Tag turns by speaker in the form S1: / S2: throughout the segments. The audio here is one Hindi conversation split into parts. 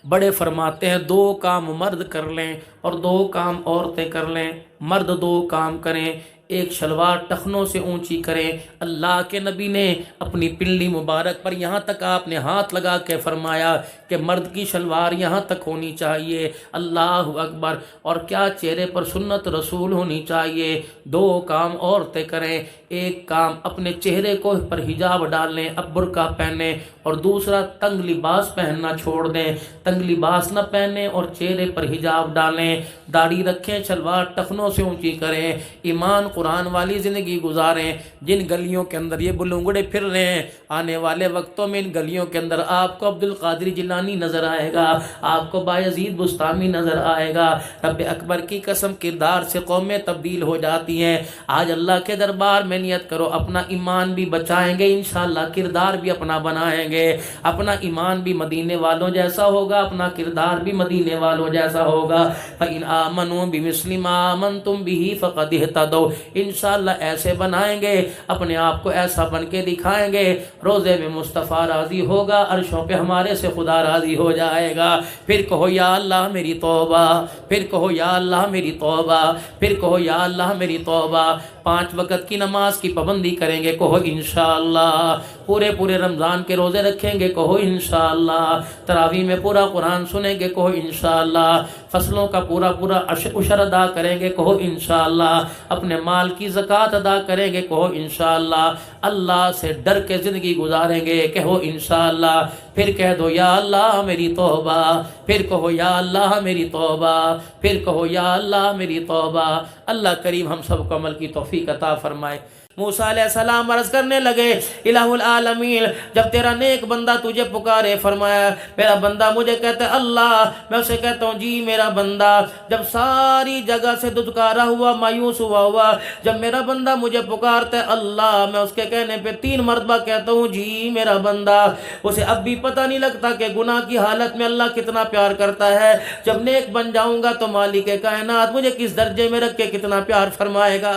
S1: बड़े फरमाते हैं दो काम मर्द कर लें और दो काम औरतें कर लें। मर्द दो काम करें, एक शलवार टखनों से ऊंची करें। अल्लाह के नबी ने अपनी पिल्ली मुबारक पर यहाँ तक आपने हाथ लगा के फरमाया कि मर्द की शलवार यहाँ तक होनी चाहिए। अल्लाह अकबर। और क्या चेहरे पर सुन्नत रसूल होनी चाहिए। दो काम औरतें करें, एक काम अपने चेहरे को पर हिजाब डालें, अब बुर्का पहने, और दूसरा तंग लिबास पहनना छोड़ दें। तंग लिबास न पहने और चेहरे पर हिजाब डालें, दाढ़ी रखें, शलवार टखनों से ऊंची करें, ईमान कुरान वाली ज़िंदगी गुजारें। जिन गलियों के अंदर ये बुलंगड़े फिर रहे हैं, आने वाले वक्तों में इन गलियों के अंदर आपको अब्दुल कादिर जिलानी नज़र आएगा, आपको बायजीद बुस्तामी नज़र आएगा। रब अकबर की कसम, किरदार से कौमें तब्दील हो जाती हैं। आज अल्लाह के दरबार में नियत करो, अपना ईमान भी बचाएंगे इंशाअल्लाह, किरदार भी अपना बनाएंगे। अपना ईमान भी मदीने वालों जैसा होगा, अपना किरदार भी मदीने वालों जैसा होगा। फ़इन आमनू बिमिस्लि मा आमनतुम बिही फ़क़द इहतदौ। इंशाअल्लाह ऐसे बनाएंगे, अपने आप को ऐसा बन के दिखाएंगे, रोज़े में मुस्तफ़ा राज़ी होगा, अर्शों पे हमारे से खुदा राज़ी हो जाएगा। फिर कहो या अल्लाह मेरी तौबा, फिर कहो या अल्लाह मेरी तौबा, फिर कहो या अल्लाह मेरी तौबा। 5 वक़्त की नमाज की पाबंदी करेंगे, कहो इंशाअल्लाह। पूरे पूरे रमज़ान के रोज़े रखेंगे, कहो इंशाअल्लाह। तरावी में पूरा कुरान सुनेंगे, कहो इंशाअल्लाह। फसलों का पूरा पूरा उशर अदा करेंगे, कहो इंशाअल्लाह। अपने माल की ज़कात अदा करेंगे, कहो इंशाअल्लाह। अल्लाह से डर के ज़िंदगी गुजारेंगे, कहो इंशाअल्लाह। फिर कह दो या अल्लाह मेरी तौबा, फिर कहो या अल्लाह मेरी तौबा, फिर कहो या अल्लाह मेरी तौबा। अल्लाह करीम हम सबको अमल की तौफीक अता फरमाए। मूसा अलैहिस्सलाम अर्ज करने लगे, इलाहुल आलमीन, जब तेरा नेक बंदा तुझे पुकारे, फरमाया मेरा बंदा मुझे कहता है अल्लाह, मैं उसे कहता हूँ जी मेरा बंदा। जब सारी जगह से दुदकारा हुआ, मायूस हुआ, जब मेरा बंदा मुझे पुकारता है अल्लाह, मैं उसके कहने पे 3 मरतबा कहता हूँ जी मेरा बंदा। उसे अब भी पता नहीं लगता कि गुनाह की हालत में अल्लाह कितना प्यार करता है। जब नेक बन जाऊंगा तो मालिक कायनात मुझे किस दर्जे में रख के कितना प्यार फरमाएगा।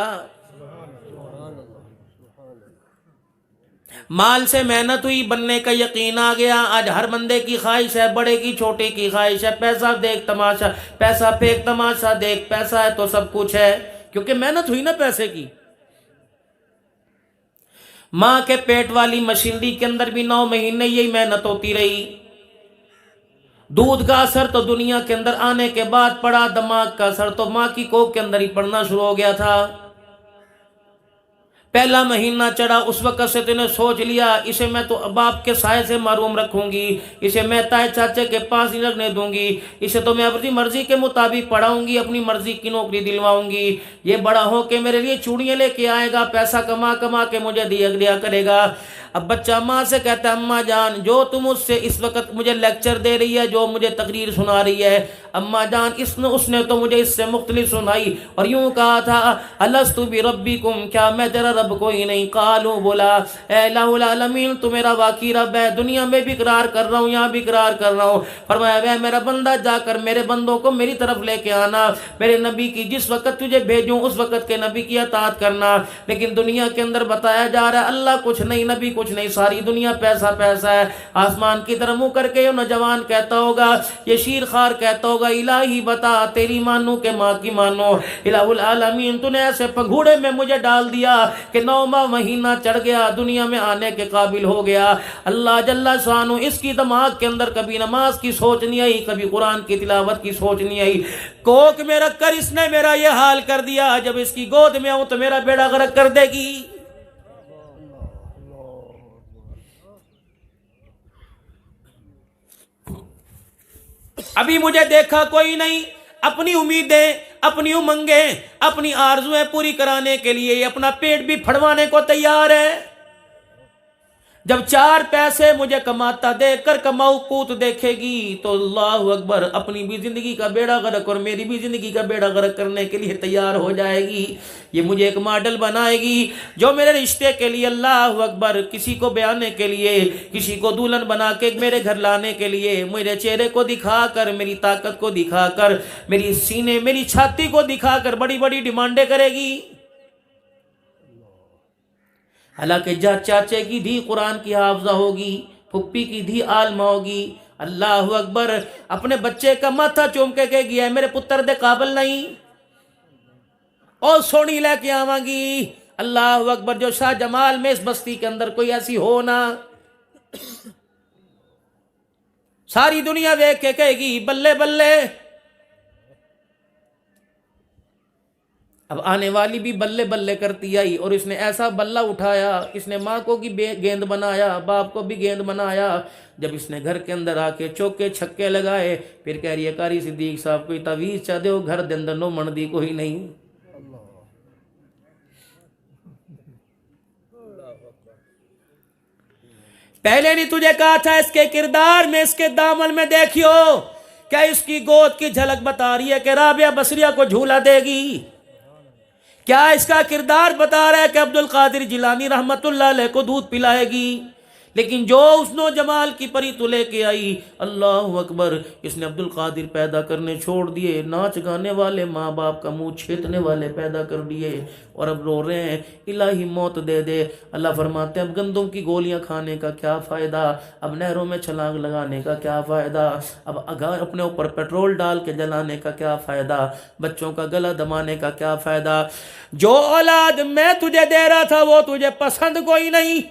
S1: माल से मेहनत हुई, बनने का यकीन आ गया। आज हर बंदे की ख्वाहिश है, बड़े की छोटे की ख्वाहिश है, पैसा देख तमाशा, पैसा फेंक तमाशा देख, पैसा है तो सब कुछ है, क्योंकि मेहनत हुई ना पैसे की। माँ के पेट वाली मशीनरी के अंदर भी 9 महीने यही मेहनत होती रही। दूध का असर तो दुनिया के अंदर आने के बाद पड़ा, दिमाग का असर तो माँ की कोख के अंदर ही पड़ना शुरू हो गया था। पहला महीना चढ़ा, उस वक्त से तूने सोच लिया इसे मैं तो बाप के साय से महरूम रखूंगी, इसे मैं ताए चाचे के पास ही रखने दूंगी, इसे तो मैं अपनी मर्जी के मुताबिक पढ़ाऊंगी, अपनी मर्जी की नौकरी दिलवाऊंगी। ये बड़ा हो के मेरे लिए चूड़ियां लेके आएगा, पैसा कमा कमा के मुझे दिया करेगा। अब बच्चा माँ से कहता है अम्मा जान, जो तुम उससे इस वक्त मुझे लेक्चर दे रही है, जो मुझे तकरीर सुना रही है, अम्मा जान उसने तो मुझे इससे मुख्तलिफ सुनाई और यूं कहा था अलस्तु बिरब्बिकुम, क्या मैं तेरा रब कोई नहीं। कालू, बोला ऐ इलाहुल आलमीन, तू मेरा वाकई रब है, दुनिया में भी इकरार कर रहा हूँ, यहाँ भी इकरार कर रहा हूँ। फरमाया वह मेरा बंदा, जाकर मेरे बंदों को मेरी तरफ लेके आना, मेरे नबी की जिस वक्त तुझे भेजूं उस वक्त के नबी की अताअत करना। लेकिन दुनिया के अंदर बताया जा रहा है अल्लाह कुछ नहीं, नबी कुछ नहीं, सारी दुनिया पैसा पैसा है। आसमान की तरफ मुंह करके ये नौजवान कहता होगा, ये शीर खार कहता होगा इलाही बता तेरी मानू के माँ की मानो। इलाहुल आलमीन, तूने ऐसे पंघूड़े में मुझे डाल दिया कि 9वां महीना चढ़ गया, दुनिया में आने के काबिल हो गया। अल्लाह जल्ला शानु, इसकी दिमाग के अंदर कभी नमाज की सोच नहीं आई, कभी कुरान की तिलावत की सोच नहीं आई। कोक में रख कर इसने मेरा ये हाल कर दिया, जब इसकी गोद में आऊं तो मेरा बेड़ा गर्क कर देगी। अभी मुझे देखा कोई नहीं, अपनी उम्मीदें, अपनी उमंगें, अपनी आरजुएं पूरी कराने के लिए अपना पेट भी फड़वाने को तैयार है। जब 4 पैसे मुझे कमाता देखकर कमाऊ पूत देखेगी तो अल्लाह अकबर, अपनी भी जिंदगी का बेड़ा गर्क और मेरी भी जिंदगी का बेड़ा गर्क करने के लिए तैयार हो जाएगी। ये मुझे एक मॉडल बनाएगी जो मेरे रिश्ते के लिए, अल्लाह अकबर, किसी को ब्याने के लिए, किसी को दुल्हन बना के मेरे घर लाने के लिए, मेरे चेहरे को दिखाकर, मेरी ताकत को दिखाकर, मेरी सीने, मेरी छाती को दिखाकर बड़ी बड़ी डिमांडें करेगी। हालांकि चाचे की धी कुरान की हाफजा होगी, फुप्पी की धी आलमा होगी, अल्लाह अकबर। अपने बच्चे का माथा चूम के कह गया मेरे पुत्र दे काबिल नहीं और सोनी लेके आवांगी। अल्लाह अकबर। जो शाह जमाल में इस बस्ती के अंदर कोई ऐसी हो ना, सारी दुनिया देख के कहेगी बल्ले बल्ले। अब आने वाली भी बल्ले बल्ले करती आई और इसने ऐसा बल्ला उठाया, इसने माँ को भी गेंद बनाया, बाप को भी गेंद बनाया। जब इसने घर के अंदर आके चौके छक्के लगाए, फिर कह रही है कारी सिद्दीक साहब कोई तवीज चा दो, घर दे अंदर नो मन दी कोई नहीं। पहले नहीं तुझे कहा था इसके किरदार में, इसके दामन में देखियो, क्या इसकी गोद की झलक बता रही है कि राबिया बसरिया को झूला देगी? क्या इसका किरदार बता रहा है कि अब्दुल कादिर जिलानी रहमतुल्लाह अलैह को दूध पिलाएगी? लेकिन जो उसनो जमाल की परी तो लेके आई, अल्लाह अकबर, इसने अब्दुल कादिर पैदा करने छोड़ दिए, नाच गाने वाले माँ बाप का मुंह छेदने वाले पैदा कर दिए और अब रो रहे हैं इलाही मौत दे दे। अल्लाह फरमाते हैं अब गंदम की गोलियां खाने का क्या फ़ायदा, अब नहरों में छलांग लगाने का क्या फ़ायदा, अब अगर अपने ऊपर पेट्रोल डाल के जलाने का क्या फ़ायदा, बच्चों का गला दबाने का क्या फ़ायदा। जो औलाद मैं तुझे दे रहा था वो तुझे पसंद कोई नहीं।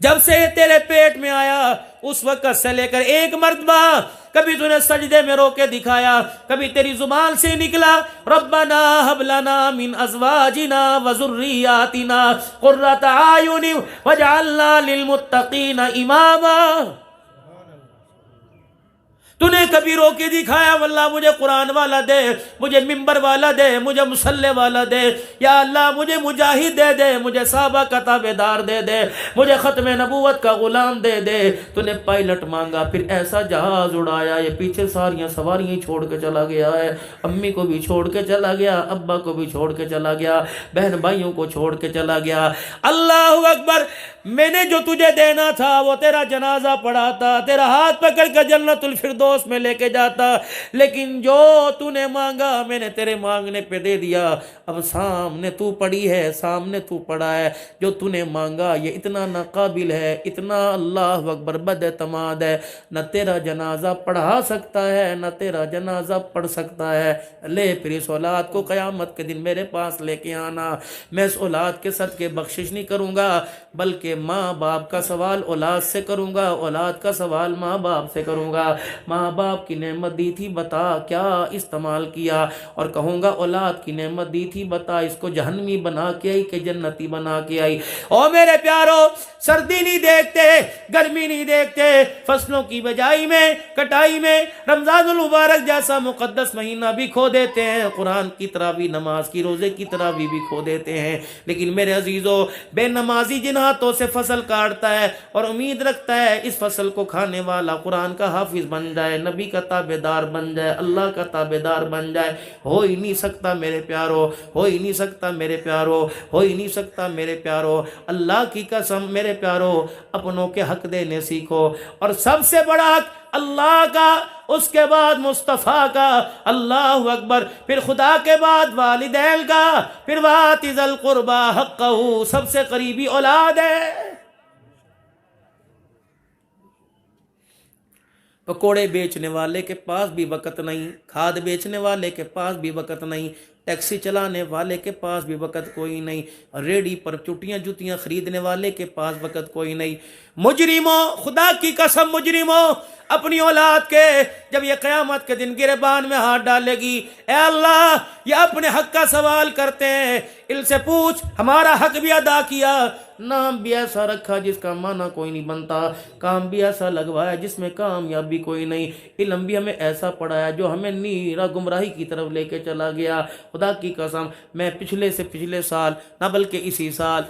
S1: जब से तेरे पेट में आया उस वक्त से लेकर एक मर्तबा कभी तूने सजदे में रोके दिखाया, कभी तेरी जुबान से निकला रब्बना हब लना मिन अज़वाजिना व ज़ुर्रियातिना क़ुर्रता आयुनि वजअलना लिलमुत्तक़ीना इमामा। तूने कभी रोके दिखाया वल्लाह मुझे कुरान वाला दे, मुझे मिंबर वाला दे, मुझे मुसल्ले वाला दे, या अल्लाह मुझे मुजाहिद दे दे, मुझे साहबा का ताबेदार दे दे, मुझे खत्म नबूवत का गुलाम दे दे। तूने पायलट मांगा, फिर ऐसा जहाज उड़ाया, ये पीछे सारियां सवारियां छोड़ के चला गया है, अम्मी को भी छोड़ के चला गया, अब्बा को भी छोड़ के चला गया, बहन भाइयों को छोड़ के चला गया। अल्लाह अकबर। मैंने जो तुझे देना था वो तेरा जनाजा पड़ा था, तेरा हाथ पकड़ कर जन्नतुल फिरदौस में लेके जाता, लेकिन जो तूने मांगा मैंने तेरे मांगने पे दे दिया। अब सामने तू पड़ी है, सामने तू पड़ा है, जो तूने मांगा ये इतना नाकाबिल है, इतना अल्लाह अकबर बदतमाद है, न तेरा जनाजा पढ़ा सकता है न तेरा जनाजा पढ़ सकता है। ले फिर इस औलाद को क़यामत के दिन मेरे पास लेके आना, मैं इस औलाद के सदके बख्शिश नहीं करूँगा, बल्कि माँ बाप का सवाल औलाद से करूँगा, औलाद का सवाल माँ बाप से करूँगा। माँ बाप की नेमत दी थी बता क्या इस्तेमाल किया, और कहूँगा औलाद की नेमत दी थी बता इसको जहन्नमी बना के आई कि जन्नती बना के आई। और मेरे प्यारो सर्दी नहीं देखते, गर्मी नहीं देखते, फसलों की बिजाई में कटाई में रमजानुल मुबारक जैसा मुकद्दस महीना भी खो देते हैं, कुरान की तरावी नमाज की रोजे की तरावी भी खो देते हैं। लेकिन मेरे अजीजों बेनमाजी जिन हाथों से फसल काटता है और उम्मीद रखता है इस फसल को खाने वाला कुरान का हाफिज बन जाए, नबी का ताबेदार बन जाए, अल्लाह का ताबेदार बन जाए, हो ही नहीं सकता मेरे प्यारो, हो ही नहीं सकता मेरे प्यारो, हो ही नहीं सकता मेरे प्यारो। अल्लाह की कसम मेरे प्यारो अपनों के हक देने सीखो, और सबसे बड़ा हक अल्लाह का, उसके बाद मुस्तफ़ा का, अल्लाह अकबर, फिर खुदा के बाद वालिदैन का, फिर वातिज़ल कुर्बा हक़्क़हू, सबसे करीबी औलाद है। पकोड़े बेचने वाले के पास भी वक़्त नहीं, खाद बेचने वाले के पास भी वक़्त नहीं, टैक्सी चलाने वाले के पास भी वक़्त कोई नहीं, रेडी पर चुटियाँ जुतियाँ खरीदने वाले के पास वक़्त कोई नहीं। मुजरिमों, खुदा की कसम मुजरिमों, अपनी औलाद के जब ये क़यामत के दिन गिरबान में हाथ डालेगी, ए अल्लाह ये अपने हक का सवाल करते हैं, इनसे पूछ हमारा हक भी अदा किया, नाम भी ऐसा रखा जिसका माना कोई नहीं बनता, काम भी ऐसा लगवाया जिसमें कामयाबी कोई नहीं, इल्म भी हमें ऐसा पढ़ाया जो हमें नीरा गुमराही की तरफ लेके चला गया। खुदा की कसम मैं पिछले से पिछले साल ना बल्कि इसी साल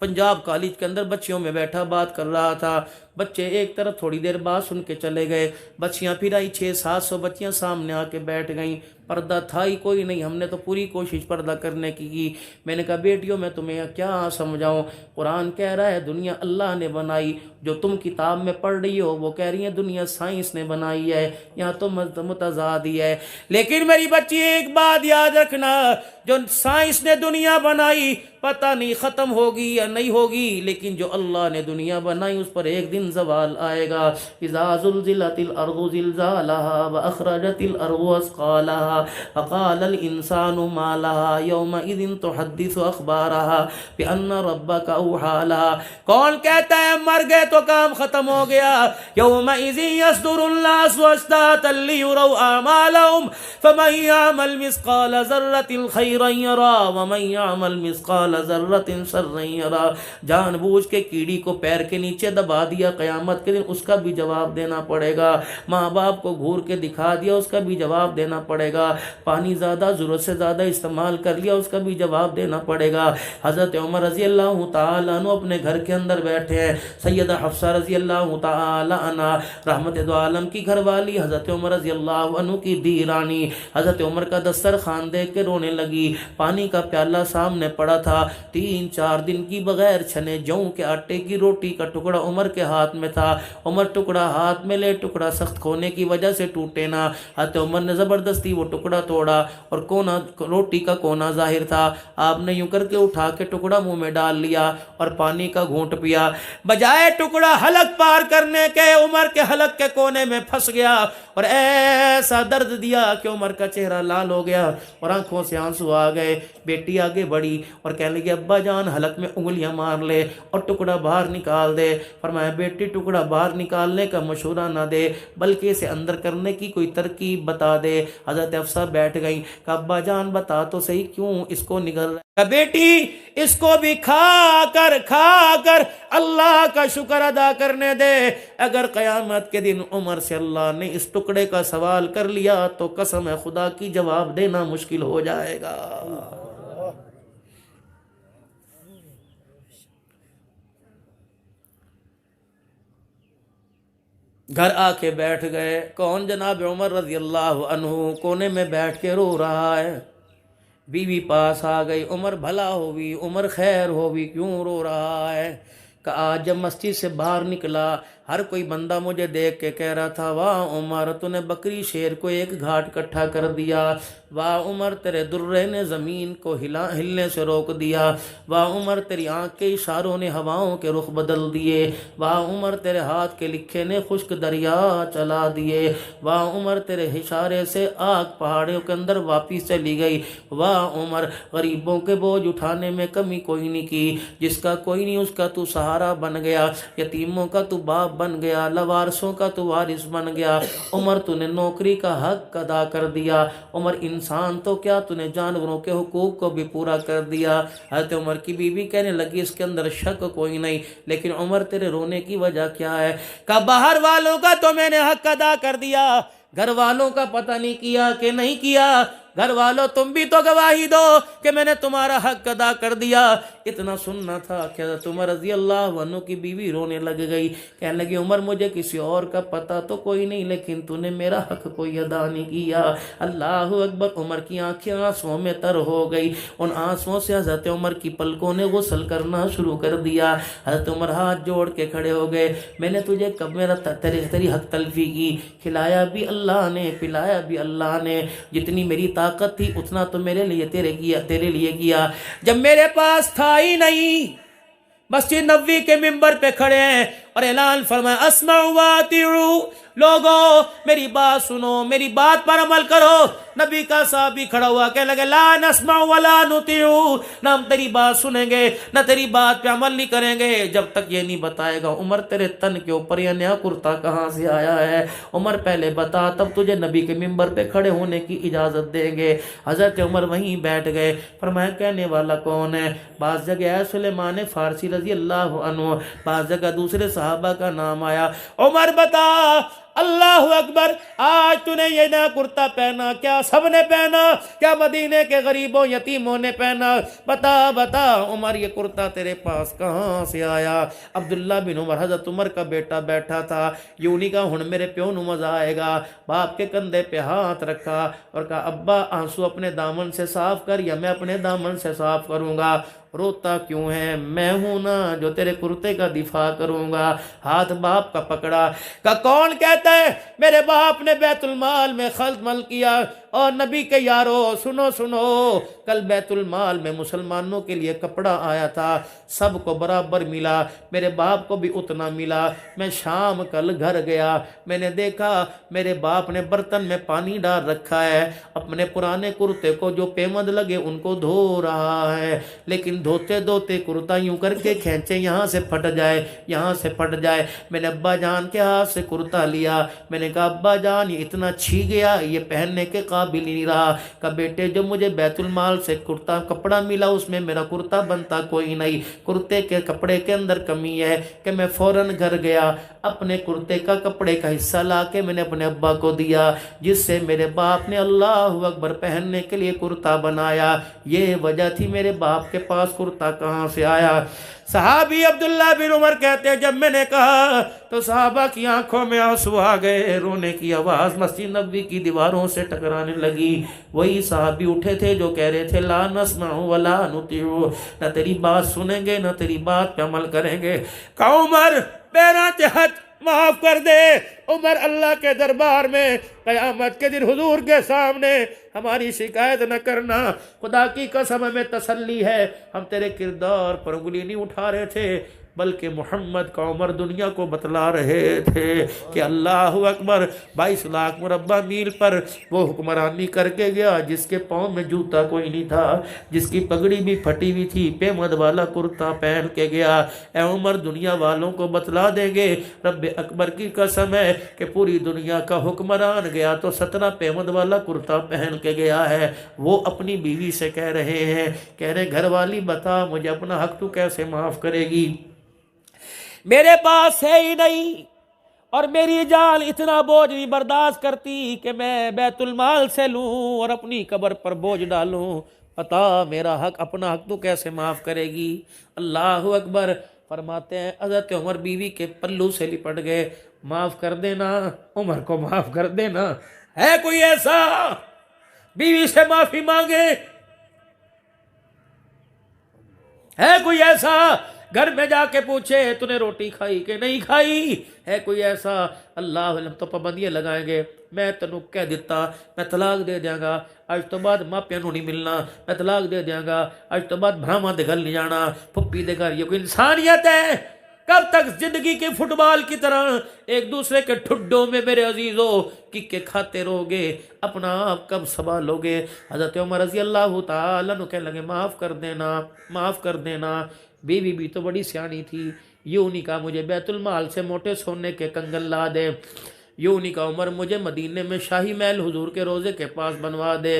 S1: पंजाब कॉलेज के अंदर बच्चियों में बैठा बात कर रहा था। बच्चे एक तरफ थोड़ी देर बाद सुन के चले गए, बच्चियां फिर आई, 600-700 बच्चियां सामने आके बैठ गईं, पर्दा था ही कोई नहीं। हमने तो पूरी कोशिश पर्दा करने की। मैंने कहा बेटियों मैं तुम्हें क्या समझाऊं, कुरान कह रहा है दुनिया अल्लाह ने बनाई, जो तुम किताब में पढ़ रही हो वो कह रही है दुनिया साइंस ने बनाई है, यहाँ तो मुतजाद ही है। लेकिन मेरी बच्ची एक बात याद रखना, जो साइंस ने दुनिया बनाई पता नहीं ख़त्म होगी या नहीं होगी, लेकिन जो अल्लाह ने दुनिया बनाई उस पर एक दिन दिन जवाल आएगा। इज़ा ज़ुल्ज़िलतिल अर्ज़ु ज़िल्ज़ालहा व अख़रजतिल अर्ज़ु अस्क़ालहा फ़क़ालल इंसानु मा लहा यौमइज़िन तुहद्दिसु अख़बारहा बिअन्ना रब्बका औहा लहा। कौन कहता है मर गए तो काम खत्म हो गया? यौमइज़िन यस्दुरुन नासु अश्तातन लियुरौ आमालहुम फमन यअमल मिस्क़ाल ज़र्रतिन खैरन यरा व मन यअमल मिस्क़ाल ज़र्रतिन शर्रन यरा। जानबूझ के कीड़ी को पैर के नीचे दबा दिया, क़यामत के दिन उसका भी जवाब देना पड़ेगा। माँ बाप को घूर के दिखा दिया, उसका भी जवाब देना पड़ेगा। पानी ज़्यादा ज़रूरत से ज़्यादा इस्तेमाल कर लिया, उसका भी जवाब देना पड़ेगा। हज़रत उमर रज़ी अल्लाह तआला अन्हु अपने घर के अंदर बैठे हैं। सैयदा हफ्सा रज़ी अल्लाह तआला अन्हा रहमत दो आलम की घरवाली हज़रत उमर रज़ी अल्लाह अन्हु की दी रानी हज़रत उमर का दस्तरखान देख के रोने लगी। पानी का प्याला सामने पड़ा था। 3-4 दिन की बगैर छने जौ के आटे की रोटी का टुकड़ा उमर के हाथ में था। उमर टुकड़ा हाथ में ले, टुकड़ा सख्त होने की वजह से टूटे ना। हज़रत उमर ने ज़बरदस्ती वो टुकड़ा तोड़ा और कोना, रोटी का कोना जाहिर था। आपने यूं करके उठा के टुकड़ा मुंह में डाल लिया और पानी का घूंट पिया। बजाय टुकड़ा हलक पार करने के उमर के हलक के कोने में फंस गया और ऐसा दर्द दिया कि उमर का चेहरा लाल हो गया और आंखों से आंसू आ गए। बेटी आगे बढ़ी और कहने लगी अब्बा जान हलक में उंगलियां मार ले और टुकड़ा बाहर निकाल दे। फरमाया बेटी टुकड़ा बाहर निकालने का मशवरा ना दे, बल्कि इसे अंदर करने की कोई तरकीब बता दे। हज़रत हफ्सा बैठ गई। कहा अब्बा जान बता तो सही क्यों इसको निगल रहा है? कहा बेटी इसको भी खा कर अल्लाह का शुक्र अदा करने दे। अगर क़यामत के दिन उमर से अल्लाह ने इस टुकड़े का सवाल कर लिया तो कसम है खुदा की जवाब देना मुश्किल हो जाएगा। घर आके बैठ गए। कौन? जनाब उमर रज़ी अल्लाह अन्हु कोने में बैठ के रो रहा है। बीवी पास आ गई। उमर भला होवी, उमर खैर होवी, क्यों रो रहा है? कि आज जब मस्जिद से बाहर निकला हर कोई बंदा मुझे देख के कह रहा था वाह उमर तूने बकरी शेर को एक घाट इकट्ठा कर दिया। वाह उमर तेरे दुर्रे ने ज़मीन को हिलने से रोक दिया। वाह उमर तेरी आँख के इशारों ने हवाओं के रुख बदल दिए। वाह उमर तेरे हाथ के लिखे ने खुश्क दरिया चला दिए। वाह उमर तेरे इशारे से आग पहाड़ियों के अंदर वापिस चली गई। वाह उमर गरीबों के बोझ उठाने में कमी कोई नहीं की। जिसका कोई नहीं उसका तू सहारा बन गया। यतीमों का तू बाप बन गया। लवारसों का तू वारिस बन गया। उमर तूने नौकरी का हक अदा कर दिया। उमर इंसान तो क्या तूने जानवरों के हुकूक को भी पूरा कर दिया। हज़रत उमर की बीवी कहने लगी इसके अंदर शक कोई नहीं, लेकिन उमर तेरे रोने की वजह क्या है? का बाहर वालों का तो मैंने हक अदा कर दिया, घर वालों का पता नहीं किया कि नहीं किया। घर वालों तुम भी तो गवाही दो कि मैंने तुम्हारा हक अदा कर दिया। इतना सुनना था कि हज़रत उमर रज़ी अल्लाह अन्हु की बीवी रोने लग गई। कहने लगी उमर मुझे किसी और का पता तो कोई नहीं, लेकिन तूने मेरा हक कोई अदा नहीं किया। अल्लाह अकबर। उमर की आंखें आंसुओं में तर हो गई। उन आंसुओं से हज़रत उमर की पलकों ने गुस्ल करना शुरू कर दिया। हज़रत उमर हाथ जोड़ के खड़े हो गए। मैंने तुझे कब मेरा तेरी हक तलफी की? खिलाया भी अल्लाह ने, पिलाया भी अल्लाह ने। जितनी मेरी ताकत थी उतना तो मेरे लिए तेरे लिए किया। जब मेरे पास था ही नहीं, मस्जिद नबवी के मिंबर पे खड़े हैं और ऐलान फरमाया अस्माउ व अतीउ, लोगों मेरी बात सुनो, मेरी बात पर अमल करो। नबी का साहबी खड़ा हुआ कहने लगे ला नस्माउ वला नुतीउ, ना हम तेरी बात सुनेंगे ना तेरी बात पे अमल नहीं करेंगे जब तक ये नहीं बताएगा उमर तेरे तन के ऊपर यह नया कुर्ता कहाँ से आया है। उमर पहले बता, तब तुझे नबी के मिंबर पे खड़े होने की इजाज़त देंगे। हज़रत उमर वहीं बैठ गए। फरमाया कहने वाला कौन है? बाज़ जगह है सुलेमान फ़ारसी रज़ी अल्लाह अन्हु, बाज़ जगह दूसरे सहाबा का नाम आया। उमर बता, अल्लाह अकबर, आज तूने ये नया कुर्ता पहना, क्या सबने पहना? क्या मदीने के गरीबों यतीमों ने पहना? बता बता उमर ये कुर्ता तेरे पास कहाँ से आया? अब्दुल्ला बिन उमर हज़रत उमर का बेटा बैठा था। यूनी का हुण मेरे प्यो नू मज़ा आएगा। बाप के कंधे पे हाथ रखा और कहा अब्बा आंसू अपने दामन से साफ कर या मैं अपने दामन से साफ करूँगा। रोता क्यों है? मैं हूं ना जो तेरे कुर्ते का दिफा करूंगा। हाथ बाप का पकड़ा। का कौन कहता है मेरे बाप ने बैतुल माल में खर्च मल किया? और नबी के यारो सुनो सुनो, कल बैतुल माल में मुसलमानों के लिए कपड़ा आया था, सबको बराबर मिला, मेरे बाप को भी उतना मिला। मैं शाम कल घर गया, मैंने देखा मेरे बाप ने बर्तन में पानी डाल रखा है, अपने पुराने कुर्ते को जो पेमद लगे उनको धो रहा है, लेकिन धोते धोते कुर्ता यूं करके खींचे, यहाँ से फट जाए यहाँ से फट जाए। मैंने अब्बा जान के हाथ से कुर्ता लिया, मैंने कहा अब्बा जान ये इतना छी गया, ये पहनने के काबिल ही नहीं रहा। कहा बेटे जो मुझे बैतुल माल से कुर्ता कपड़ा मिला उसमें मेरा कुर्ता बनता कोई नहीं, कुर्ते के कपड़े के अंदर कमी है। कि मैं फौरन घर गया, अपने कुर्ते का कपड़े का हिस्सा ला के मैंने अपने अब्बा को दिया, जिससे मेरे बाप ने अल्लाह अकबर पहनने के लिए कुर्ता बनाया। ये वजह थी मेरे बाप के पास कुर्ता कहाँ से आया। सहाबी अब्दुल्ला बिन उमर कहते हैं जब मैंने कहा तो सहाबा की आंखों में आंसू आ गए, रोने की आवाज मस्जिद नबवी की दीवारों से टकराने लगी। वही सहाबी उठे थे जो कह रहे थे ला नस्माउ वला नुतिउ, न तेरी बात सुनेंगे न तेरी बात पे अमल करेंगे। का उमर मेरा हद माफ कर दे। उमर अल्लाह के दरबार में क़यामत के दिन हुजूर के सामने हमारी शिकायत न करना, खुदा की कसम हमें तसल्ली है, हम तेरे किरदार पर उंगली नहीं उठा रहे थे, बल्कि मोहम्मद का उमर दुनिया को बतला रहे थे कि अल्लाह अकबर 22 लाख मुरब्बा मील पर वो हुक्मरानी करके गया जिसके पाँव में जूता कोई नहीं था, जिसकी पगड़ी भी फटी हुई थी, पेमद वाला कुर्ता पहन के गया। ए उमर दुनिया वालों को बतला देंगे रब अकबर की कसम है कि पूरी दुनिया का हुक्मरान गया तो 17 पेमद वाला कुर्ता पहन के गया है। वो अपनी बीवी से कह रहे हैं, कह रहे घर वाली बता मुझे अपना हक तू कैसे माफ़ करेगी, मेरे पास है ही नहीं और मेरी जान इतना बोझ नहीं बर्दाश्त करती कि मैं बैतुल माल से लूं और अपनी कब्र पर बोझ डालूं, पता मेरा हक अपना हक तू कैसे माफ़ करेगी। अल्लाह अकबर। फरमाते हैं हज़रत उमर बीवी के पल्लू से लिपट गए, माफ़ कर देना उमर को माफ़ कर देना। है कोई ऐसा बीवी से माफ़ी मांगे? है कोई ऐसा घर में जाके पूछे तूने रोटी खाई कि नहीं खाई? है कोई ऐसा? अल्लाह तो पाबंदियां लगाएंगे, मैं तेनों कह दिता मैं तलाक दे देंगा, अज तो बाद मापिया नहीं मिलना, मैं तलाक दे देंगा, अज तो बाद भरावां दे घर नहीं जाना, फुप्पी दे घर। ये कोई इंसानियत है? कब तक जिंदगी के फुटबॉल की तरह एक दूसरे के ठुड्डों में मेरे अजीजों किक्के खाते रहोगे? अपना आप कब संभालोगे? हज़रत उमर रज़ी अल्लाह तआला अन्हु कहने लगे माफ़ कर देना, माफ़ कर देना। बीवी भी तो बड़ी सियानी थी, यूं नहीं कहा मुझे बैतुल माल से मोटे सोने के कंगन ला दे, यूं नहीं कहा उमर मुझे मदीने में शाही महल हुजूर के रोज़े के पास बनवा दे,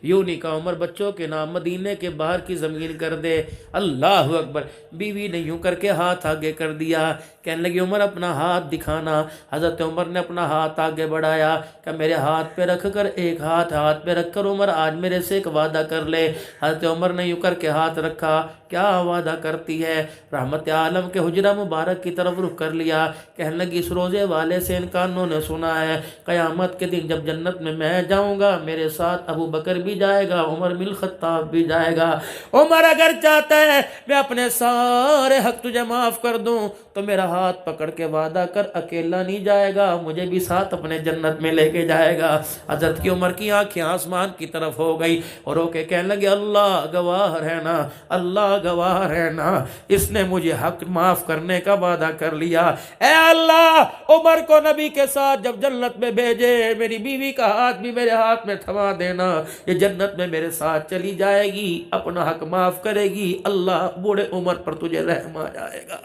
S1: यूं नहीं कहा उमर बच्चों के नाम मदीने के बाहर की ज़मीन कर दे। अल्लाह अकबर। बीवी ने यूं करके हाथ आगे कर दिया, कहने लगी उमर अपना हाथ दिखाना। हज़रत उमर ने अपना हाथ आगे बढ़ाया कि मेरे हाथ पे रख कर, एक हाथ पे रख कर उमर आज मेरे से एक वादा कर ले। हज़रत उमर ने यूं करके हाथ रखा, क्या वादा करती है? रहमत आलम के हुजरा मुबारक की तरफ रुख कर लिया, कहने लगी इस रोज़े वाले से इन कानों ने सुना है क़यामत के दिन जब जन्नत में मैं जाऊंगा मेरे साथ अबू बकर भी जाएगा, उमर बिन खत्ताब भी जाएगा। उमर अगर चाहता है मैं अपने सारे हक तुझे माफ़ कर दूं तो मेरा हाथ पकड़ के वादा कर, अकेला नहीं जाएगा, मुझे भी साथ अपने जन्नत में लेके जाएगा। हज़रत की उमर की आंखें आसमान की तरफ हो गई और रोके कहने लगे अल्लाह गवाह रहना, अल्लाह गवाह रहना, इसने मुझे हक माफ़ करने का वादा कर लिया। ए अल्लाह उमर को नबी के साथ जब जन्नत में भेजे, मेरी बीवी का हाथ भी मेरे हाथ में थमा देना, ये जन्नत में मेरे साथ चली जाएगी, अपना हक माफ़ करेगी, अल्लाह बूढ़े उमर पर तुझे रहम आ जाएगा।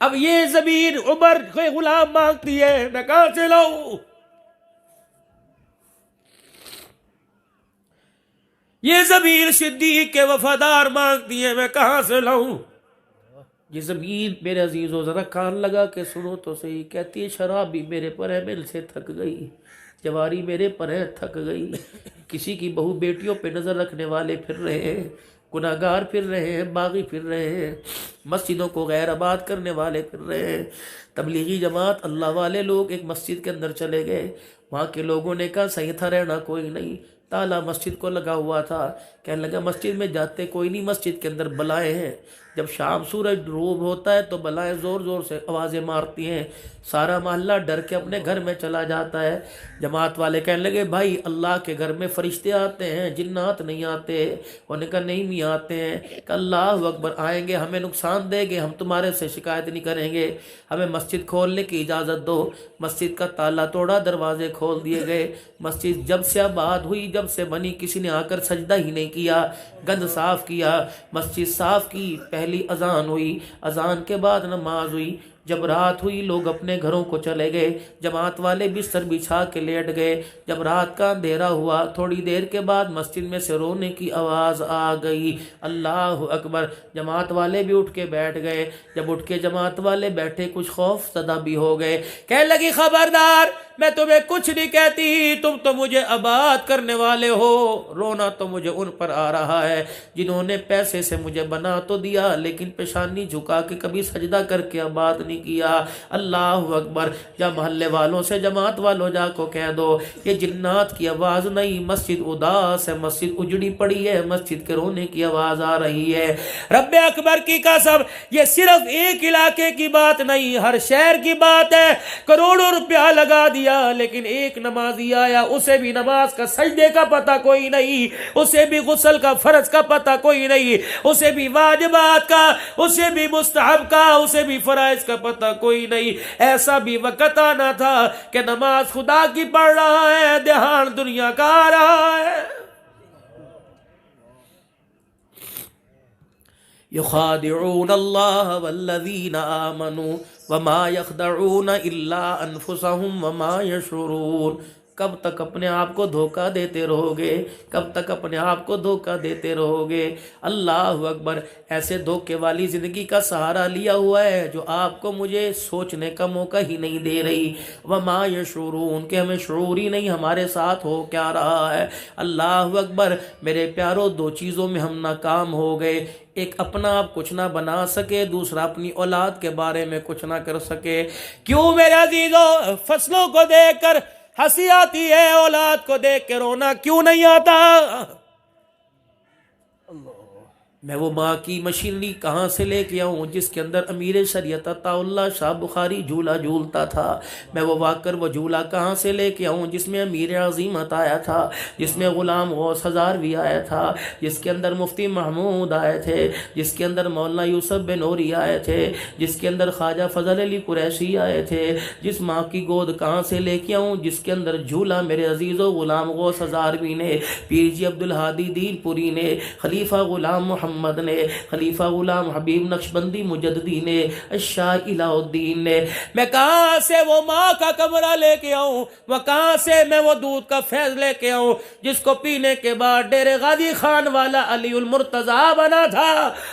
S1: अब ये ज़मीन उमर के गुलाम मांगती है, मैं कहां से लाऊं? ये ज़मीन सिद्दीक के वफादार मांगती है, मैं कहां से लाऊं? ये ज़मीन मेरे अजीज़ों ज़रा कान लगा के सुनो तो सही, कहती है शराबी मेरे पर मिल से थक गई, जवारी मेरे पर थक गई, किसी की बहू बेटियों पे नज़र रखने वाले फिर रहे हैं, गुनाहगार फिर रहे हैं, बागी फिर रहे हैं, मस्जिदों को गैर आबाद करने वाले फिर रहे हैं। तबलीगी जमात अल्लाह वाले लोग एक मस्जिद के अंदर चले गए, वहाँ के लोगों ने कहा सही था रहना कोई नहीं, ताला मस्जिद को लगा हुआ था, कहने लगा मस्जिद में जाते कोई नहीं, मस्जिद के अंदर बलाए हैं। जब शाम सूरज डूब होता है तो बलाएं ज़ोर ज़ोर से आवाज़ें मारती हैं, सारा मोहल्ला डर के अपने घर में चला जाता है। जमात वाले कहने लगे भाई अल्लाह के घर में फरिश्ते आते हैं, जिन्नात नहीं आते। उन्होंने कहा नहीं भी आते हैं। अल्लाह अकबर, आएंगे हमें नुकसान देंगे, हम तुम्हारे से शिकायत नहीं करेंगे, हमें मस्जिद खोलने की इजाज़त दो। मस्जिद का ताला तोड़ा, दरवाजे खोल दिए गए। मस्जिद जब से आबाद हुई, जब से बनी, किसी ने आकर सजदा ही नहीं किया। गंद साफ किया, मस्जिद साफ की, पहली अजान हुई, अजान के बाद नमाज हुई। जब रात हुई लोग अपने घरों को चले गए, जमात वाले बिस्तर बिछा के लेट गए। जब रात का अंधेरा हुआ, थोड़ी देर के बाद मस्जिद में से रोने की आवाज़ आ गई। अल्लाह अकबर, जमात वाले भी उठ के बैठ गए। जब उठ के जमात वाले बैठे, कुछ खौफ ज़दा भी हो गए। कहने लगी खबरदार, मैं तुम्हें कुछ नहीं कहती, तुम तो मुझे आबाद करने वाले हो। रोना तो मुझे उन पर आ रहा है जिन्होंने पैसे से मुझे बना तो दिया, लेकिन पेशानी झुका के कभी सजदा करके आबाद नहीं किया। अल्लाह अकबर, जब मोहल्ले वालों से, जमात वालों जाको कह दो ये जिन्नात की आवाज़ नहीं, मस्जिद उदास है, मस्जिद उजड़ी पड़ी है, मस्जिद के रोने की आवाज़ आ रही है। रब्बे अकबर की कसम, ये सिर्फ एक इलाके की बात नहीं, हर शहर की बात है। करोड़ों रुपया लगा दिया, लेकिन एक नमाजी आया, उसे भी नमाज का सजदे का पता कोई नहीं, उसे भी गुस्ल का फर्ज का पता कोई नहीं, उसे भी वाजिबात का, उसे भी मुस्तहब का, उसे भी फराइज का पता कोई नहीं। ऐसा भी वक्त आना था कि नमाज खुदा की पढ़ रहा है, ध्यान दुनिया का आ रहा है। युखादिऊन अल्लाह वल्लज़ीना आमनू वमा यखदऊन इल्ला अनफुसहुम वमा यशऊरून। कब तक अपने आप को धोखा देते रहोगे, कब तक अपने आप को धोखा देते रहोगे। अल्लाह अकबर, ऐसे धोखे वाली ज़िंदगी का सहारा लिया हुआ है जो आपको मुझे सोचने का मौका ही नहीं दे रही। वमा यशऊरून, के हमें शऊर ही नहीं हमारे साथ हो क्या रहा है। अल्लाह अकबर, मेरे प्यारो, दो चीज़ों में हम नाकाम हो गए। एक, अपना आप कुछ ना बना सके, दूसरा अपनी औलाद के बारे में कुछ ना कर सके। क्यों मेरे अजीजों, फसलों को देखकर हंसी आती है, औलाद को देख के रोना क्यों नहीं आता। मैं वो माँ की मशीनरी कहाँ से लेके आऊँ जिसके अंदर अमीर शरीयत अताउल्लाह शाह बुखारी झूला झूलता था। मैं वो वाकर वो झूला कहाँ से लेके आऊँ जिसमें अमीर अजीमत आया था, जिसमें गुलाम गौस हज़ारवी आया था, जिसके अंदर मुफ्ती महमूद आए थे, जिसके अंदर मौलाना यूसुफ बिनूरी आए थे, जिसके अंदर ख्वाजा फजल अली कुरैशी आए थे। जिस माँ की गोद कहाँ से लेके आऊँ जिसके अंदर झूला मेरे अजीज़ों गुलाम गौस हज़ारवी ने, पीर जी अब्दुल हादी दीनपुरी ने, खलीफा गुलाम मोहम्मद ने, खलीफा गुलाम हबीब नक्शबंदी मुजद्दी ने, शाह इलाउद्दीन ने। मैं कहाँ से वो माँ का कमरा लेके आऊँ, वह कहाँ से मैं वो दूध का फैज लेके आऊँ जिसको पीने के बाद डेरे गाजी खान वाला अली उल मुर्तजा बना था।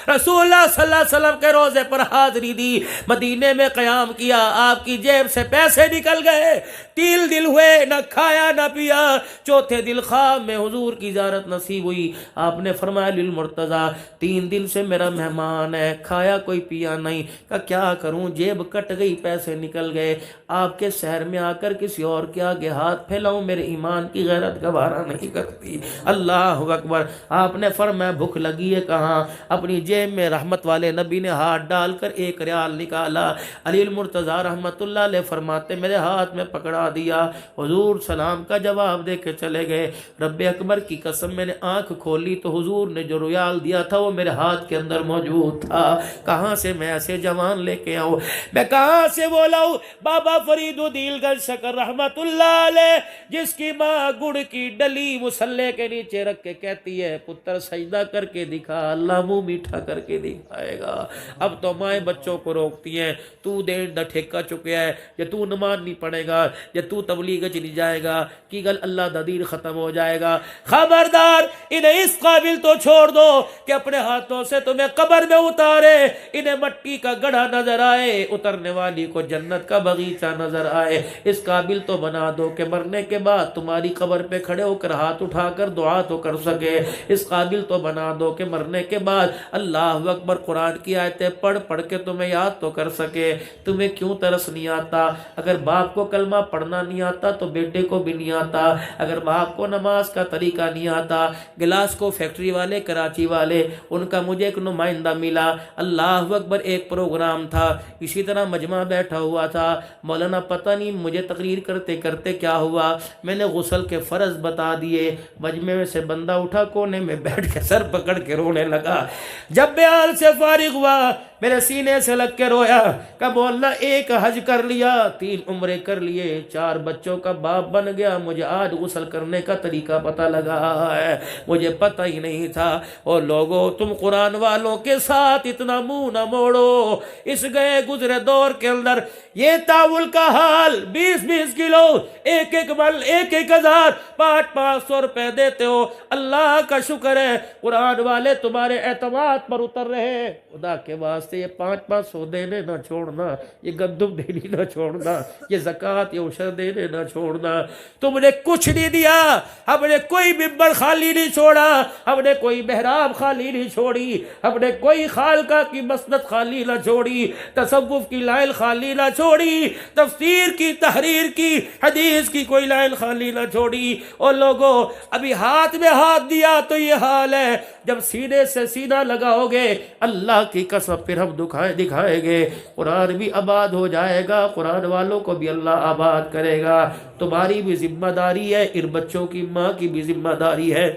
S1: रसूलुल्लाह सल्लल्लाहु अलैहि वसल्लम के रोजे पर हाजिरी दी, मदीने में क़याम किया, आपकी जेब से पैसे निकल गए, 3 दिन हुए न खाया न पिया, चौथे दिल ख्वाब में हुजूर की ज़ियारत नसीब हुई। आपने फरमाया अली उल मुर्तजा 3 दिन से मेरा मेहमान है, खाया कोई पिया नहीं। का क्या करूं, जेब कट गई, पैसे निकल गए। आपके शहर में आकर किसी और के आगे हाथ फैलाऊं, मेरे ईमान की गैरत गवारा नहीं करती। अल्लाह अकबर। आपने फरमाया भूख लगी है कहाँ, अपनी जेब में रहमत वाले नबी ने हाथ डालकर 1 रियाल निकाला। अली मुर्तज़ा रहमतुल्लाह अलैह फरमाते मेरे हाथ में पकड़ा दिया, हुजूर सलाम का जवाब दे के चले गए। रब्बे अकबर की कसम, मैंने आंख खोली तो हुजूर ने जो रियाल दिया था वो मेरे हाथ के अंदर मौजूद था। कहाँ से मैं ऐसे जवान लेके आऊँ, मैं कहाँ से बोलाऊँ। बाबा फरीदुद्दीन गंज शकर रहमतुल्लाह अलैह, जिसकी माँ गुड़ की डली मुसल्ले के नीचे रख के कहती है पुत्र सजदा करके दिखा, अल्लाह मुँह मीठा करके दिखाएगा। अब तो माएँ बच्चों को रोकती हैं, तू देर द ठेका चुका है, या तू नमाज नहीं पढ़ेगा, या तू तबलीग च नहीं जाएगा कि गल अल्लाह दा दीन खत्म हो जाएगा। खबरदार, इन्हें इस काबिल तो छोड़ दो कि अपने हाथों से तुम्हें कब्र में उतारे, इन्हें मट्टी का गड्ढा नजर आए, उतरने वाली को जन्नत का बगीचा नजर आए। इस काबिल तो बना दो कि मरने के बाद तुम्हारी कब्र पे खड़े होकर हाथ उठाकर दुआ तो कर सके। इस काबिल तो बना दो कि मरने के बाद अल्लाह अकबर कुरान की आयतें पढ़ पढ़ के तुम्हें याद तो कर सके। तुम्हें क्यों तरस नहीं आता, अगर बाप को कलमा पढ़ना नहीं आता तो बेटे को भी नहीं आता, अगर बाप को नमाज का तरीका नहीं आता, गिलास को फैक्ट्री वाले कराची वाले उनका मुझे एक नुमाइंदा मिला, अल्लाह अकबर, एक प्रोग्राम था, इसी तरह मजमा बैठा हुआ था, मौलाना पता नहीं मुझे तकरीर करते करते क्या हुआ, मैंने गुस्ल के फ़र्ज बता दिए, मजमे में से बंदा उठा कोने में बैठ के सर पकड़ के रोने लगा। जब बयान से फारिग हुआ मेरे सीने से लग के रोया, कब बोलना एक हज कर लिया, 3 उम्रे कर लिए, 4 बच्चों का बाप बन गया, मुझे आज गुस्ल करने का तरीका पता लगा है, मुझे पता ही नहीं था। और लोगों तुम कुरान वालों के साथ इतना मुंह न मोड़ो, इस गए गुजरे दौर के अंदर ये तावुल का हाल 20-20 किलो, एक बल 1-1 हज़ार 500-500 रुपए देते हो, अल्लाह का शुक्र है कुरान वाले तुम्हारे एतमाद पर उतर रहे। खुदा के वास्ते ये 500 देने ना छोड़ना, ये गंदुम देनी ना छोड़ना, ये ज़कात ये उशर देने ना छोड़ना। तुमने कुछ नहीं दिया, हमने कोई मिंबर खाली नहीं छोड़ा, हमने कोई मेहराब खाली नहीं छोड़ी, हमने कोई खालका की मसनद खाली ना छोड़ी, तसव्वुफ की लाइन खाली ना छोड़ी, तफसीर की तहरीर की हदीस की कोई लाइन खाली ना छोड़ी। और लोगों अभी हाथ में हाथ दिया तो ये हाल है, जब सीने से सीना लगाओगे अल्लाह की कसम फिर हम दिखाएंगे, कुरान भी आबाद हो जाएगा, कुरान वालों को भी अल्लाह आबाद करेगा। तुम्हारी भी जिम्मेदारी है, इन बच्चों की माँ की भी जिम्मेदारी है।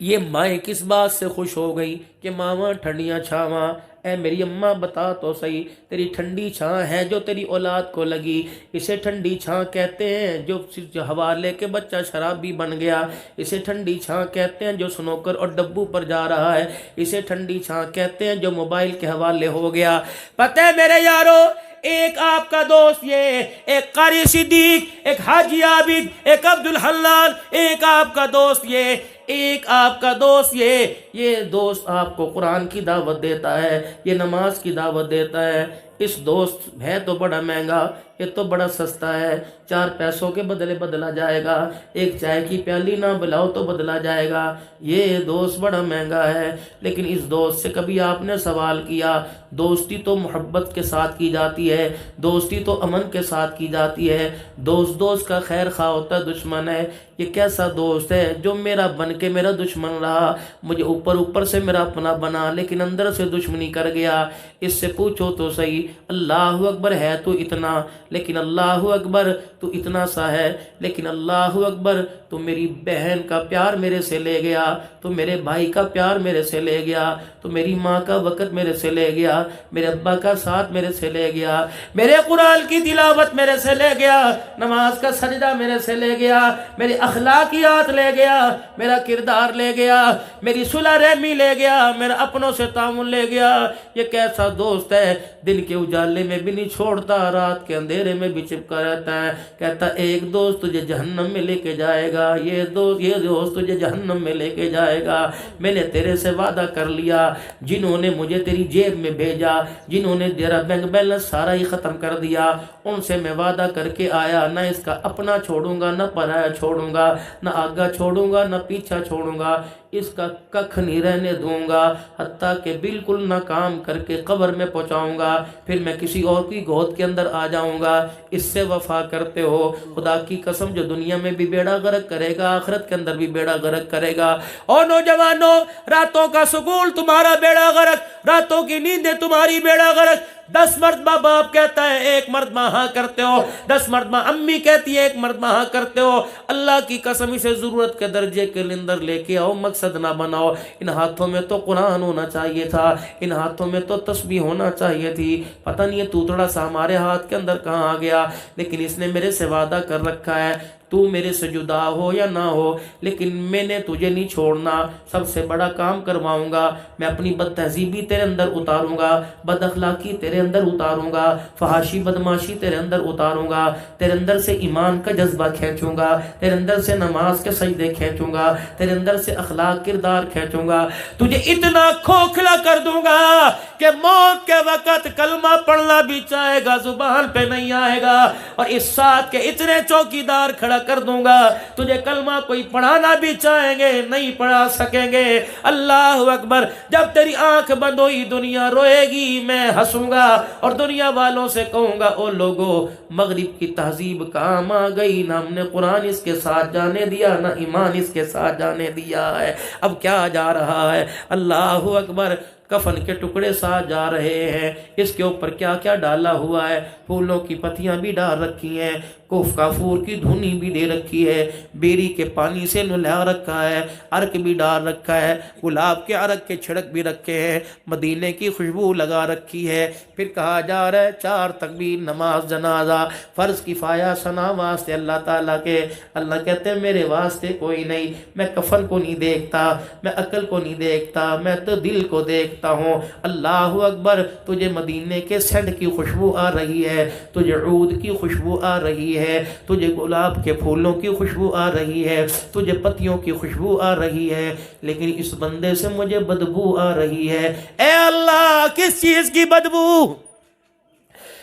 S1: ये माएँ किस बात से खुश हो गई कि मामा ठंडियाँ छावा, ऐ मेरी अम्मा बता तो सही, तेरी ठंडी छां है जो तेरी औलाद को लगी, इसे ठंडी छां कहते हैं जो हवा लेके बच्चा शराबी बन गया, इसे ठंडी छां कहते हैं जो स्नोकर और डब्बू पर जा रहा है, इसे ठंडी छां कहते हैं जो मोबाइल के हवाले हो गया। पता है मेरे यारो, एक आपका दोस्त ये, एक कारी सिद्दीक, एक हाजी आबिद, एक अब्दुल हल्लाल, एक आपका दोस्त ये, एक आपका दोस्त ये दोस्त आपको कुरान की दावत देता है, ये नमाज की दावत देता है। इस दोस्त है तो बड़ा महंगा, ये तो बड़ा सस्ता है, 4 पैसों के बदले बदला जाएगा, एक चाय की प्याली ना बुलाओ तो बदला जाएगा। ये दोस्त बड़ा महंगा है, लेकिन इस दोस्त से कभी आपने सवाल किया? दोस्ती तो मोहब्बत के साथ की जाती है, दोस्ती तो अमन के साथ की जाती है। दोस्त का खैर खा होता है, दुश्मन है। ये कैसा दोस्त है जो मेरा बन के मेरा दुश्मन रहा, मुझे ऊपर से मेरा अपना बना लेकिन अंदर से दुश्मनी कर गया। इससे पूछो तो सही, अल्लाह अकबर है तो इतना, लेकिन अल्लाह अकबर तू इतना सा है, लेकिन अल्लाह अकबर तू मेरी बहन का प्यार मेरे से ले गया, तो मेरे भाई का प्यार मेरे से ले गया, तो मेरी माँ का वक़्त मेरे से ले गया, मेरे अब्बा का साथ मेरे से ले गया, मेरे कुरान की तिलावत मेरे से ले गया, नमाज का सजदा मेरे से ले गया, मेरी अखलाकियात ले गया, मेरा किरदार ले गया, मेरी सुलह रहमी ले गया, मेरा अपनों से तामुन ले गया। ये कैसा दोस्त है, दिन के उजाले में भी नहीं छोड़ता, रात के अंधेरे में भी चिपका रहता है। कहता एक दोस्त तुझे जहन्नम में लेके जाएगा, ये दोस्त तुझे जहन्नम में लेके जाएगा। मैंने तेरे से वादा कर लिया, जिन्होंने मुझे तेरी जेब में भेजा, जिन्होंने तेरा बैंक बैलेंस सारा ही खत्म कर दिया, उनसे मैं वादा करके आया, ना इसका अपना छोड़ूंगा, ना पराया छोड़ूंगा, ना आगा छोड़ूंगा, ना पीछा छोड़ूंगा, इसका कख नहीं रहने दूंगा, हत्ता के बिल्कुल ना काम करके कब्र में पहुंचाऊंगा, फिर मैं किसी और की गोद के अंदर आ जाऊंगा। इससे वफा करते हो, खुदा की कसम जो दुनिया में भी बेड़ा गर्क करेगा, आखिरत के अंदर भी बेड़ा गर्क करेगा। और नौजवानों, रातों का सुकून तुम्हारा बेड़ा गर्क, रातों की नींदें तुम्हारी बेड़ा गर्क। 10 मर्तबा बाप कहता है, 1 मर्तबा हाँ करते हो, 10 मर्तबा अम्मी कहती है, 1 मर्तबा हाँ करते हो। अल्लाह की कसम इसे जरूरत के दर्जे के अंदर लेके आओ, मकसद ना बनाओ। इन हाथों में तो कुरान होना चाहिए था, इन हाथों में तो तस्बीह होना चाहिए थी। पता नहीं ये तूतड़ा सा हमारे हाथ के अंदर कहाँ आ गया, लेकिन इसने मेरे से वादा कर रखा है, तू मेरे से जुदा हो या ना हो, लेकिन मैंने तुझे नहीं छोड़ना। सबसे बड़ा काम करवाऊंगा मैं, अपनी बदतहजीबी तेरे अंदर उतारूंगा, बद अखलाकी तेरे अंदर उतारूंगा, फहाशी बदमाशी तेरे अंदर उतारूंगा, तेरे अंदर से ईमान का जज्बा खींचूंगा, तेरे अंदर से नमाज के सजदे खींचूंगा, तेरे अंदर से अखलाक किरदार खींचूंगा। तुझे इतना खोखला कर दूंगा कि मौत के वक्त कलमा पढ़ना भी चाहेगा, जुबान पे नहीं आएगा। और इस साथ के इतने चौकीदार खड़ा कर दूंगा। तुझे कलमा कोई पढ़ाना भी चाहेंगे नहीं पढ़ा सकेंगे। अल्लाह अकबर। जब तेरी आंख बंद हुई दुनिया रोएगी, मैं हंसूंगा और दुनिया वालों से कहूंगा ओ लोगों, मगरिब की तहजीब काम आ गई, ना हमने कुरान इसके साथ जाने दिया, ना ईमान इसके साथ जाने दिया है। अब क्या जा रहा है? अल्लाह अकबर। कफन के टुकड़े साथ जा रहे हैं। इसके ऊपर क्या क्या डाला हुआ है? फूलों की पत्तियां भी डाल रखी हैं, कोफ काफूर की धुनी भी दे रखी है, बेरी के पानी से नुला रखा है, अर्क भी डाल रखा है, गुलाब के अर्क के छिड़क भी रखे हैं, मदीने की खुशबू लगा रखी है। फिर कहा जा रहा है 4 तकबीर नमाज जनाजा फर्ज किफाया सना वास्ते अल्लाह ताला के। अल्लाह कहते हैं मेरे वास्ते कोई नहीं, मैं कफन को नहीं देखता, मैं अकल को नहीं देखता, मैं तो दिल को देखता हूँ। अल्लाह अकबर। तुझे मदीने के सेंट की खुशबू आ रही है, तुझे ऊद की खुशबू आ रही है, तुझे गुलाब के फूलों की खुशबू आ रही है, तुझे पत्तियों की खुशबू आ रही है, लेकिन इस बंदे से मुझे बदबू आ रही है। ए अल्लाह, किस चीज की बदबू?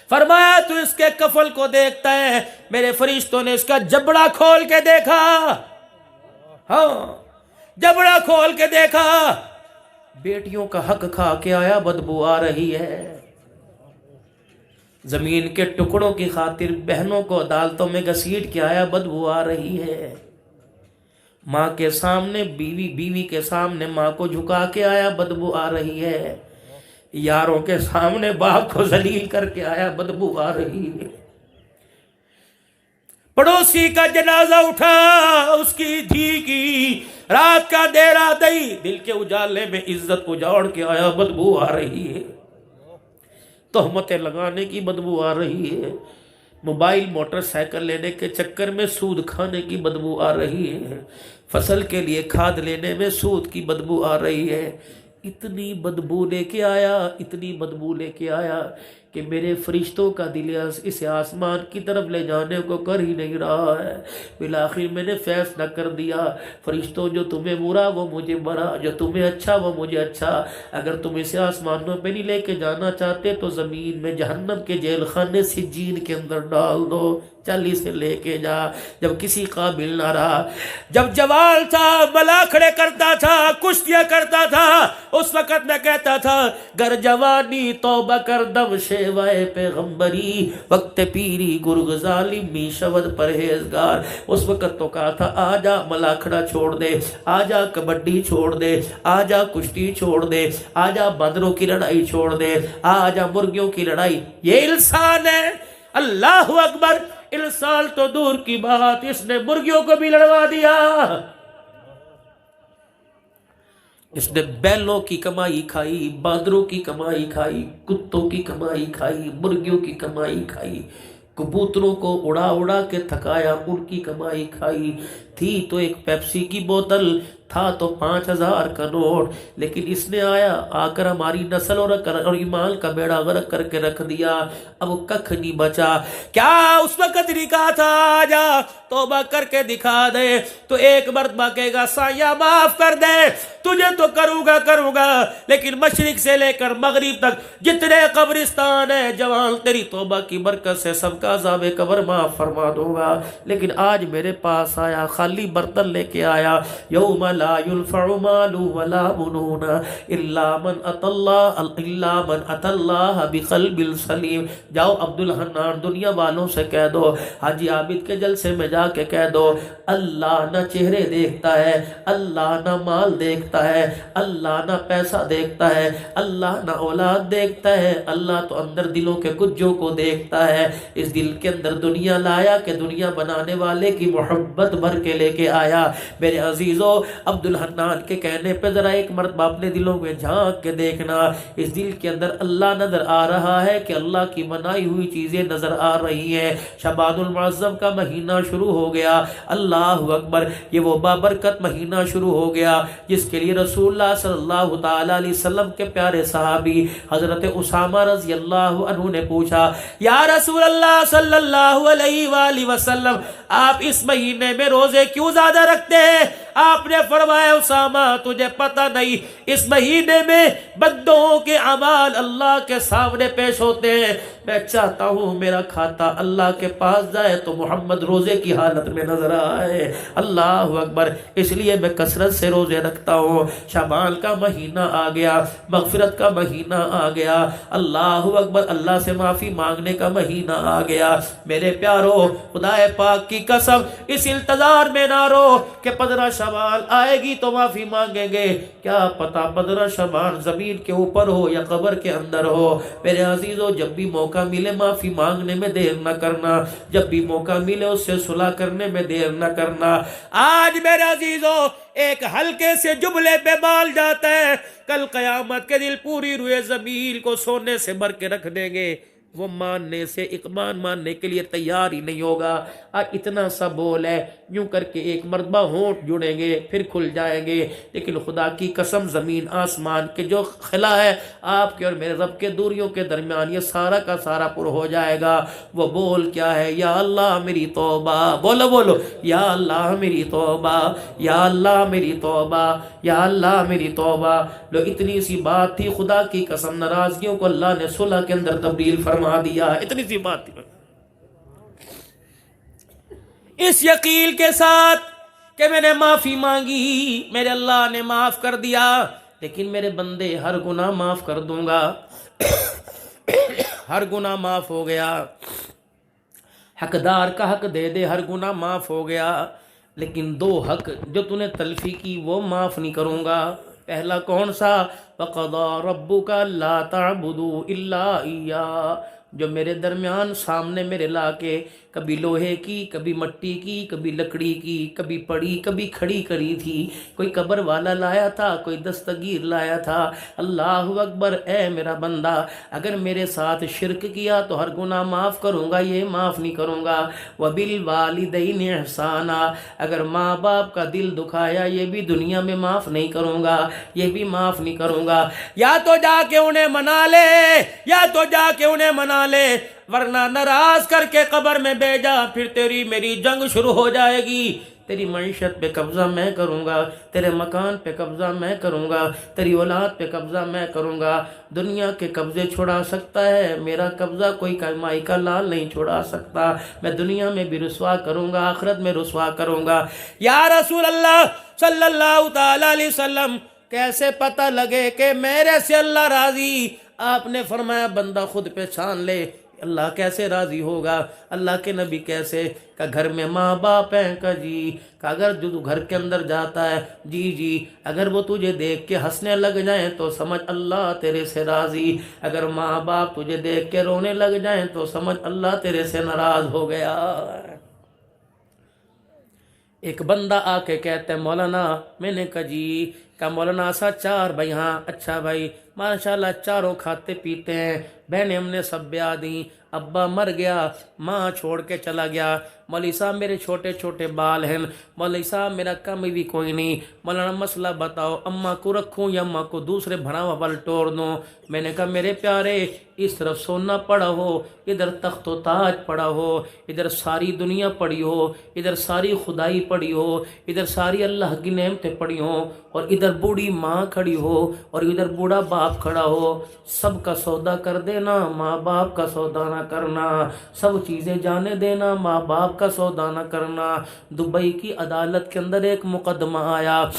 S1: फरमाया तू इसके कफल को देखता है, मेरे फरिश्तों ने इसका जबड़ा खोल के देखा। हाँ, जबड़ा खोल के देखा, बेटियों का हक खा के आया, बदबू आ रही है। जमीन के टुकड़ों की खातिर बहनों को अदालतों में घसीट के आया, बदबू आ रही है। माँ के सामने बीवी के सामने माँ को झुका के आया, बदबू आ रही है। यारों के सामने बाप को जलील करके आया, बदबू आ रही है। पड़ोसी का जनाजा उठा, उसकी धी की रात का देरा दई, दिल के उजाले में इज्जत उजाड़ के आया, बदबू आ रही है। तोहमतें लगाने की बदबू आ रही है। मोबाइल मोटरसाइकिल लेने के चक्कर में सूद खाने की बदबू आ रही है। फसल के लिए खाद लेने में सूद की बदबू आ रही है। इतनी बदबू लेके आया, इतनी बदबू लेके आया कि मेरे फरिश्तों का दिल इसे आसमान की तरफ ले जाने को कर ही नहीं रहा है। बिलाखिर मैंने फैसला कर दिया, फरिश्तों जो तुम्हें बुरा वो मुझे बुरा, जो तुम्हें अच्छा वो मुझे अच्छा। अगर तुम इसे आसमानों पे नहीं लेके जाना चाहते तो ज़मीन में जहन्नम के जेल खाने सिज्जीन के अंदर डाल दो, चल इसे लेके जा। जब किसी काबिल ना रहा, जब जवाल था, बला खड़े करता था, कुश्तियाँ करता था, उस वक़्त मैं कहता था गर जवानी तौबा कर दम शेवाए पैगंबरी, वक्त पीरी गुर्ग जालिमी शवद परहेजगार। उस वक़्त तो कहा था आजा मलाखड़ा छोड़ दे, आजा कबड्डी छोड़ दे, आजा कुश्ती छोड़ दे, आजा बंदरों की लड़ाई छोड़ दे, आजा मुर्गियों की लड़ाई। ये इंसान है। अल्लाह अकबर। इंसान तो दूर की बात, इसने मुर्गियों को भी लड़वा दिया। इसने बैलों की कमाई खाई, बांदरों की कमाई खाई, कुत्तों की कमाई खाई, मुर्गियों की कमाई खाई, कबूतरों को उड़ा उड़ा के थकाया, उनकी कमाई खाई। थी तो एक पेप्सी की बोतल, था तो 5000 का नोट, लेकिन इसने आया आकर हमारी नस्ल और ईमान का बेड़ा गर्क करके रख दिया। अब कख नहीं बचा। क्या उस वक्त नहीं कहा था आजा तौबा करके दिखा दे? तो एक मर्तबा कहेगा साया माफ कर दे, तुझे तो करूंगा, लेकिन मशरिक से लेकर मगरिब तक जितने कब्रिस्तान है जवान, तेरी तौबा की बरकत से सबका अज़ाब कब्र माफ फरमा दूंगा। लेकिन आज मेरे पास आया, खाली बर्तन लेके आया। यौम ला युनफ़उ मालु वला बुनून इल्ला मन अतल्लाह बिक़ल्बिन सलीम। जाओ अब्दुल हन्नान दुनिया वालों से कह दो, हाजी आबिद के जलसे में जाके कह दो, अल्लाह ना चेहरे देखता है, अल्लाह ना माल देखता है, अल्लाह ना पैसा देखता है, अल्लाह ना औलाद देखता है, अल्लाह तो अंदर दिलों के गुज्जों को देखता है। इस दिल के अंदर दुनिया लाया कि दुनिया बनाने वाले की मोहब्बत भर के लेके आया। मेरे अजीजों, अब्दुल हन्नान के कहने पे जरा एक मर्तबा अपने दिलों में झांक के देखना, इस दिल के अंदर अल्लाह नजर आ रहा है कि अल्लाह की बनाई हुई चीजें नजर आ रही हैं। शबानुल मुअज़्ज़म का महीना शुरू हो गया। अल्लाह अकबर। ये वो बाबरकत महीना शुरू हो गया जिसके लिए रसूलुल्लाह सल्लल्लाहु तआला अलैहि वसल्लम के प्यारे सहाबी हजरत उसामा रज़ी अल्लाह अन्हु ने पूछा, या रसूल अल्लाह सल्लल्लाहु अलैहि वसल्लम, आप इस महीने में रोजे क्यों ज्यादा रखते हैं? आपने फरमाया उसामा तुझे पता नहीं इस महीने में बंदों के अमाल अल्लाह के सामने पेश होते हैं। मैं चाहता हूँ मेरा खाता अल्लाह के पास जाए तो मोहम्मद रोजे की हालत में नजर आए। अल्लाह अकबर। इसलिए मैं कसरत से रोजे रखता हूँ। शाबान का महीना आ गया, मगफिरत का महीना आ गया, अल्लाह अकबर, अल्लाह से माफी मांगने का महीना आ गया। मेरे प्यारो खुदाए पाक की कसम इस इंतजार में ना रो कि 15 शवाल आएगी तो माफी मांगेंगे। क्या पता 15 शवाल जमीन के ऊपर हो या कब्र के अंदर हो। मेरे अजीजों जब भी मौका मिले माफी मांगने में देर न करना, जब भी मौका मिले उससे सुलह करने में देर न करना। आज मेरे अजीजों एक हल्के से जुमले पे बाल जाता है, कल कयामत के दिन पूरी रुए जमीन को सोने से भर के रख देंगे। वो मानने से इकमान मानने के लिए तैयार ही नहीं होगा। आज इतना सा बोल है, यूं करके एक मरतबा होंठ जुड़ेंगे फिर खुल जाएंगे। लेकिन खुदा की कसम ज़मीन आसमान के जो खिला है आपके और मेरे रब के दूरियों के दरमियान ये सारा का सारा पुर हो जाएगा। वो बोल क्या है? या अल्लाह मेरी तौबा। बोलो बोलो, या अल्लाह मेरी तौबा, या अल्लाह मेरी तौबा, या अल्लाह मेरी तौबा। लो इतनी सी बात थी, खुदा की कसम नाराजगियों को अल्लाह ने सुलह के अंदर तब्दील फरमा दिया। इतनी सी बात थी। इस यकीन के साथ कि मैंने माफी मांगी, मेरे अल्लाह ने माफ कर दिया। लेकिन मेरे बंदे हर गुनाह माफ कर दूंगा। हर गुनाह माफ हो गया, हकदार का हक दे दे, हर गुनाह माफ हो गया। लेकिन 2 हक जो तूने तलफी की वो माफ नहीं करूंगा। पहला कौन सा? वक़ज़ा रब्बुका अल्ला तअबुदू इल्ला इय्या। जो मेरे दरमियान सामने मेरे लाके कभी लोहे की, कभी मट्टी की, कभी लकड़ी की, कभी पड़ी कभी खड़ी करी थी। कोई कब्र वाला लाया था, कोई दस्तगीर लाया था। अल्लाह अकबर। ए मेरा बंदा, अगर मेरे साथ शिरक किया तो हर गुनाह माफ़ करूँगा, ये माफ़ नहीं करूँगा। वबिल वालिदैन इहसाना, अगर माँ बाप का दिल दुखाया ये भी दुनिया में माफ़ नहीं करूँगा, ये भी माफ़ नहीं करूँगा। या तो जाके उन्हें मना ले, या तो जाके उन्हें मना ले, वरना नाराज करके कब्र में भेजा, फिर तेरी मेरी जंग शुरू हो जाएगी। तेरी मईशत पे कब्जा मैं करूँगा, तेरे मकान पे कब्जा मैं करूँगा, तेरी औलाद पे कब्जा मैं करूँगा। दुनिया के कब्जे छुड़ा सकता है, मेरा कब्जा कोई कमाई का लाल नहीं छुड़ा सकता। मैं दुनिया में भी रुसवा करूँगा, आखिरत में रुसवा करूँगा। या रसूल अल्लाह सल्लल्लाहु तआला अलैहि वसल्लम, कैसे पता लगे कि मेरे से अल्लाह राजी? आपने फरमाया बंदा खुद पहचान ले, अल्लाह कैसे राजी होगा? अल्लाह के नबी कैसे? का घर में माँ बाप हैं का जी, का अगर जो तू घर के अंदर जाता है जी जी, अगर वो तुझे देख के हंसने लग जाए तो समझ अल्लाह तेरे से राजी। अगर माँ बाप तुझे देख के रोने लग जाए तो समझ अल्लाह तेरे से नाराज हो गया। एक बंदा आके कहते हैं मौलाना, मैंने कहा जी, का मौलाना सा 4 भाई? हाँ। अच्छा भाई, माशाल्लाह चारों खाते पीते हैं, बहनें हमने सब ब्याह दी, अब्बा मर गया, माँ छोड़ के चला गया, मौलवी साहब मेरे छोटे छोटे बाल हैं, मौलवी साहब मेरा कम भी कोई नहीं, मौलाना मसला बताओ, अम्मा को रखूं या अम्मा को दूसरे भरावा वाल तोड़ दूं? मैंने कहा मेरे प्यारे, इस तरफ सोना पड़ा हो, इधर तख्तो ताज पड़ा हो, इधर सारी दुनिया पड़ी हो, इधर सारी खुदाई पड़ी हो, इधर सारी अल्लाह की नेमतें पड़ी हो, और इधर बूढ़ी माँ खड़ी हो, और इधर बूढ़ा बाप खड़ा हो। सबका सौदा कर देना, माँ बाप का सौदा ना करना। सब चीज़ें जाने देना, माँ बाप का सौदा ना करना। दुबई की अदालत के अंदर एक मुकदमा आया,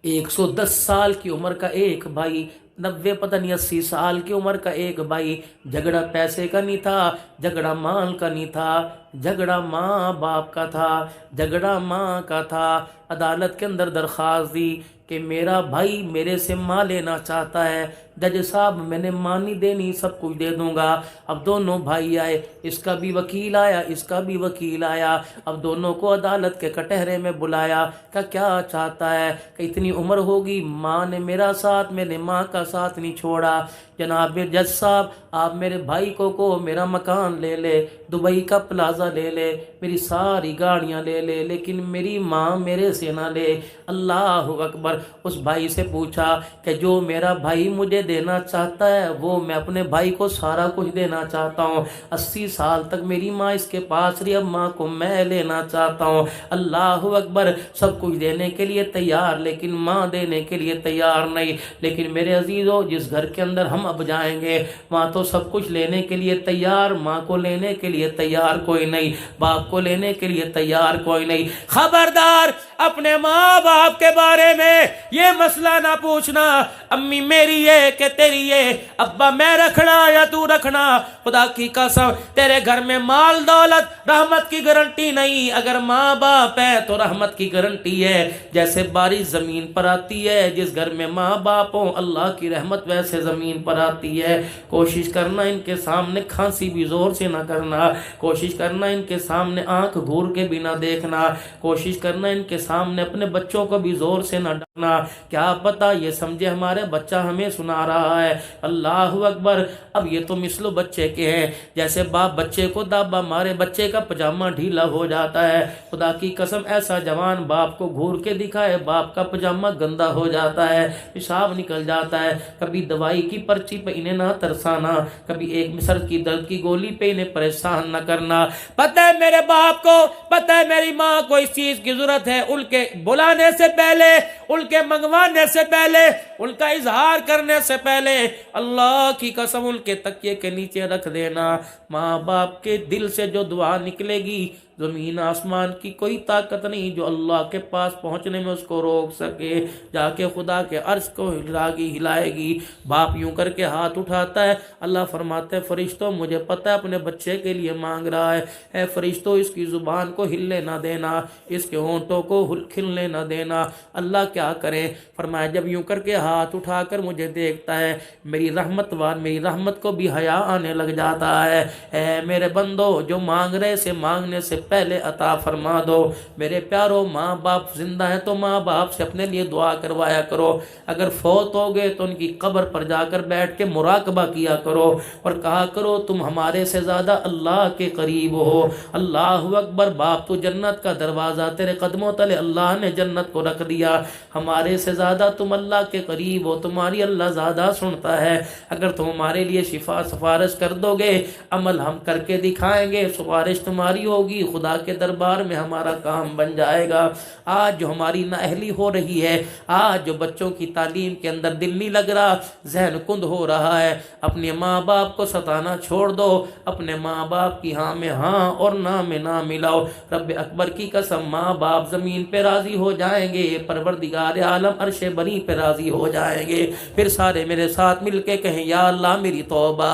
S1: 110 साल की उम्र का एक भाई, 90 पता नहीं 80 साल की उम्र का एक भाई। झगड़ा पैसे का नहीं था, झगड़ा माल का नहीं था, झगड़ा माँ बाप का था, झगड़ा माँ का था। अदालत के अंदर दरख्वास्त दी कि मेरा भाई मेरे से माँ लेना चाहता है। जज साहब मैंने माँ नहीं देनी, सब कुछ दे दूंगा। अब दोनों भाई आए, इसका भी वकील आया, इसका भी वकील आया। अब दोनों को अदालत के कटहरे में बुलाया। क्या चाहता है? कि इतनी उम्र होगी, माँ ने मेरा साथ, मैंने माँ का साथ नहीं छोड़ा। जनाब जज साहब आप मेरे भाई को मेरा मकान ले ले, दुबई का प्लाजा ले ले, मेरी सारी गाड़ियां ले ले, लेकिन मेरी माँ मेरे से ना ले। अल्लाह अकबर। उस भाई से पूछा कि जो मेरा भाई मुझे देना चाहता है वो मैं अपने भाई को सारा कुछ देना चाहता हूँ। 80 साल तक मेरी माँ इसके पास रही, अब माँ को मैं लेना चाहता हूँ। अल्लाह अकबर। सब कुछ देने के लिए तैयार लेकिन माँ देने के लिए तैयार नहीं। लेकिन मेरे अजीजों, जिस घर के अंदर हम अब जाएंगे वहाँ तो सब कुछ लेने के लिए तैयार, माँ को लेने के लिए तैयार कोई नहीं, बाप को लेने के लिए तैयार कोई नहीं। खबरदार अपने माँ बाप के बारे में ये मसला ना पूछना, अम्मी मेरी है कि तेरी है, अब्बा मैं रखना या तू रखना। खुदा की कसम तेरे घर में माल दौलत रहमत की गारंटी नहीं, अगर माँ बाप है तो रहमत की गारंटी है। जैसे बारिश जमीन पर आती है, जिस घर में माँ बाप हो अल्लाह की रहमत वैसे जमीन पर आती है। कोशिश करना इनके सामने खांसी भी जोर से ना करना, कोशिश करना इनके सामने आंख घूर के बिना देखना, कोशिश करना इनके सामने अपने बच्चों को भी जोर से ना डांटना। क्या पता ये समझे हमारे बच्चा हमें सुना रहा है। अल्लाह अकबर। अब ये तो मिसलो बच्चे के हैं, जैसे बाप बच्चे को दाबा मारे बच्चे का पजामा ढीला हो जाता है। खुदा की कसम ऐसा जवान बाप को घूर के दिखाए, बाप का पजामा गंदा हो जाता है, पेशाब निकल जाता है। कभी दवाई की पर्ची पे इन्हें ना तरसाना, कभी एक सर की दर्द की गोली पे इन्हें परेशान न करना। पता है मेरे बाप को, पता है मेरी माँ को इस चीज की जरूरत है, उनके बुलाने से पहले, उनके मंगवाने से पहले, उनका इजहार करने से पहले अल्लाह की कसम उनके तकिए के नीचे रख देना। माँ बाप के दिल से जो दुआ निकलेगी जमीन आसमान की कोई ताकत नहीं जो अल्लाह के पास पहुंचने में उसको रोक सके। जाके खुदा के अर्श को हिलाएगी। बाप यूं करके हाथ उठाता है, अल्लाह फरमाते हैं फरिश्तों मुझे पता है अपने बच्चे के लिए मांग रहा है, ऐ फरिश्तों इसकी जुबान को हिलने ना देना, इसके होंठों को खिलने ना देना। अल्लाह क्या करे, फरमाया जब यूं करके हाथ उठाकर मुझे देखता है मेरी रहमत को भी हया आने लग जाता है। ऐ मेरे बंदो जो मांग रहे से मांगने से पहले अता फरमा दो। मेरे प्यारो माँ बाप जिंदा है तो माँ बाप से अपने लिए दुआ करवाया करो, अगर फौत हो गए तो उनकी कब्र पर जाकर बैठ के मुराकबा किया करो और कहा करो तुम हमारे से ज्यादा अल्लाह के करीब हो। अल्लाह अकबर। बाप तो जन्नत का दरवाजा तेरे कदमों तले अल्लाह ने जन्नत को रख दिया, हमारे से ज्यादा तुम अल्लाह के करीब हो, तुम्हारी अल्लाह ज्यादा सुनता है। अगर तुम हमारे लिए सिफारिश कर दोगे, अमल हम करके दिखाएंगे, सिफारिश तुम्हारी होगी, खुदा के दरबार में हमारा काम बन जाएगा। आज जो हमारी नाअहली हो रही है, आज जो बच्चों की तालीम के अंदर दिल नहीं लग रहा, जहन कुंद हो रहा है, अपने माँ बाप को सताना छोड़ दो, अपने माँ बाप की हाँ में हाँ और ना में ना मिलाओ। रब अकबर की कसम माँ बाप जमीन पे राजी हो जाएंगे, परवरदिगार आलम अर्शे बनी पे राजी हो जाएंगे। फिर सारे मेरे साथ मिलके कहें या अल्लाह मेरी तौबा,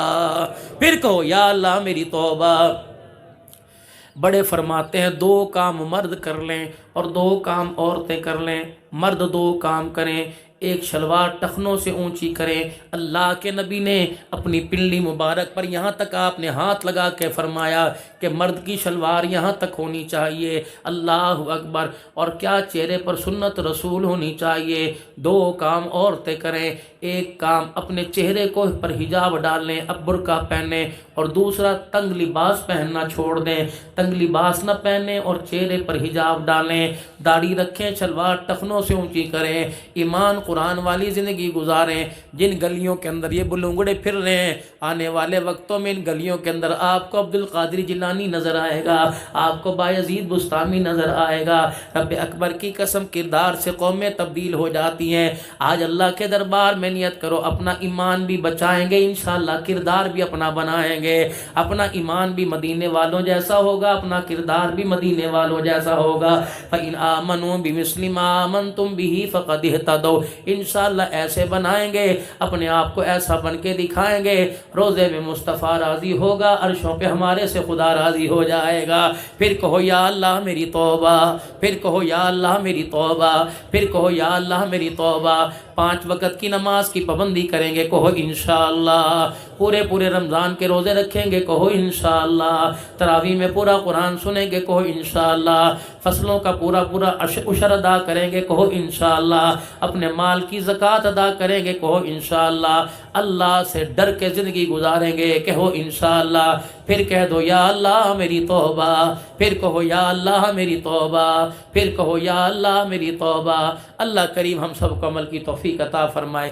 S1: फिर कहो या अल्लाह मेरी तौबा। बड़े फरमाते हैं दो काम मर्द कर लें और दो काम औरतें कर लें। मर्द दो काम करें, एक शलवार टखनों से ऊंची करें। अल्लाह के नबी ने अपनी पिंडली मुबारक पर यहाँ तक आपने हाथ लगा के फरमाया कि मर्द की शलवार यहाँ तक होनी चाहिए। अल्लाह अकबर। और क्या चेहरे पर सुन्नत रसूल होनी चाहिए। दो काम औरतें करें, एक काम अपने चेहरे को पर हिजाब डालें, अब बुर्का पहने, और दूसरा तंग लिबास पहनना छोड़ दें, तंग लिबास न पहने और चेहरे पर हिजाब डालें, दाढ़ी रखें, शलवार टखनों से ऊंची करें, ईमान कुरान वाली ज़िंदगी गुजारें। जिन गलियों के अंदर ये बुलंगड़े फिर रहे हैं, आने वाले वक्तों में इन गलियों के अंदर आपको अब्दुल कादिर जिलानी नज़र आएगा, आपको बायजीद बुस्तामी नज़र आएगा। रब अकबर की कसम किरदार से कौमें तब्दील हो जाती हैं। आज अल्लाह के दरबार में नियत करो, अपना ईमान भी बचाएंगे इंशाअल्लाह, किरदार भी अपना बनाएंगे, अपना ईमान भी मदीने वालों जैसा होगा, अपना किरदार भी मदीने वालों जैसा होगा। फ़इन आमनू बिमिस्लि मा आमनतुम बिही फ़क़द इहतदौ। इंशाअल्लाह ऐसे बनाएंगे, अपने आप को ऐसा बन के दिखाएंगे, रोज़े में मुस्तफ़ा राजी होगा, अर्शों पे हमारे से खुदा राजी हो जाएगा। फिर कहो या अल्लाह मेरी तौबा, फिर कहो या अल्लाह मेरी तौबा, फिर कहो या अल्लाह मेरी तौबा। 5 वक़्त की नमाज की पाबंदी करेंगे, कहो इंशाअल्लाह। पूरे रमज़ान के रोज़े रखेंगे, कहो इंशाअल्लाह। तरावी में पूरा कुरान सुनेंगे, कहो इंशाअल्लाह। फसलों का पूरा पूरा उशर अदा करेंगे, कहो इंशाअल्लाह। अपने माल की ज़कात अदा करेंगे, कहो इंशाअल्लाह। अल्लाह से डर के ज़िंदगी गुजारेंगे, कहो इंशाअल्लाह। फिर कह दो या अल्लाह मेरी तौबा, फिर कहो या अल्लाह मेरी तौबा, फिर कहो या अल्लाह मेरी तौबा। अल्लाह करीम हम सबको अमल की तौफीक अता फरमाए।